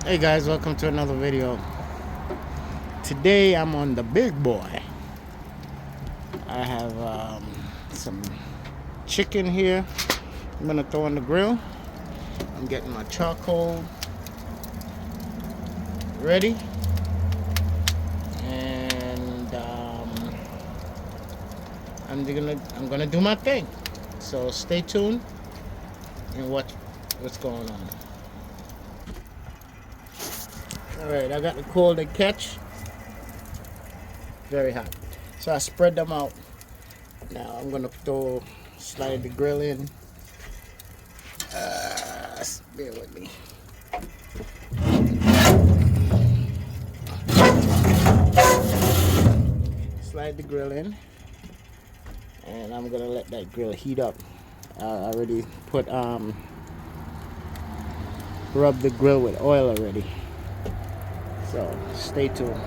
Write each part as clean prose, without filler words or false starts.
Hey guys, welcome to another video. Today I'm on the big boy. I have some chicken here. I'm gonna throw on the grill. I'm getting my charcoal ready, and I'm gonna do my thing. So stay tuned and watch what's going on. Alright, I got the coal to catch. Very hot. So I spread them out. Now I'm gonna slide the grill in. Bear with me. Slide the grill in, and I'm gonna let that grill heat up. I already put rubbed the grill with oil already. So stay tuned.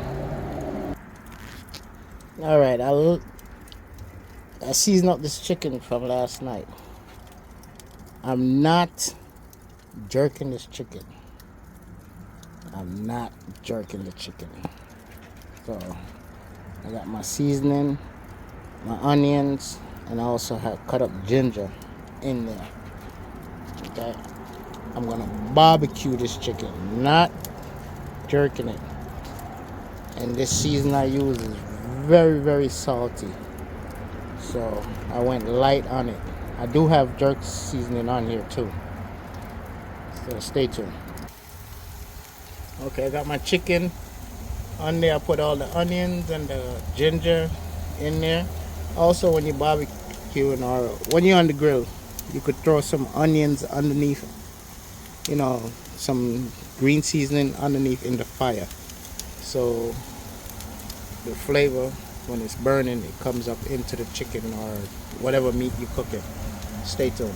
All right, I seasoned up this chicken from last night. I'm not jerking this chicken. I'm not jerking the chicken. So I got my seasoning, my onions, and I also have cut up ginger in there. Okay, I'm gonna barbecue this chicken, not jerking it. And this season I use is very, very salty. So I went light on it. I do have jerk seasoning on here too. So stay tuned. Okay, I got my chicken on there. I put all the onions and the ginger in there. Also, when you're barbecuing or when you're on the grill, you could throw some onions underneath, some green seasoning underneath in the fire. So the flavor, when it's burning, it comes up into the chicken or whatever meat you're cooking. Stay tuned.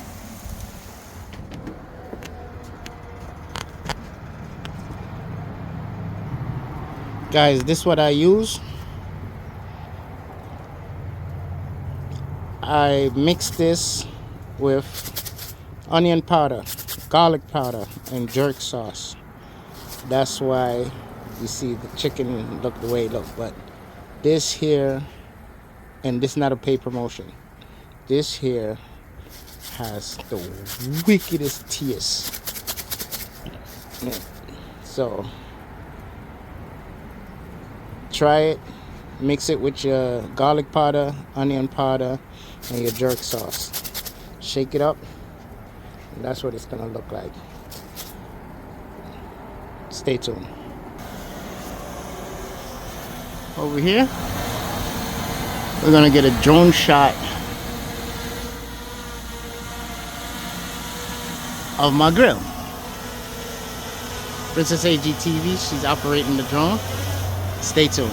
Guys, this is what I use. I mix this with onion powder, garlic powder, and jerk sauce. That's why you see the chicken look the way it looks. But this here, and this is not a paid promotion, this here has the wickedest taste. So try it. Mix it with your garlic powder, onion powder, and your jerk sauce. Shake it up, and that's what it's gonna look like. Stay tuned. Over here, we're gonna get a drone shot of my grill. Princess AGTV, she's operating the drone. Stay tuned.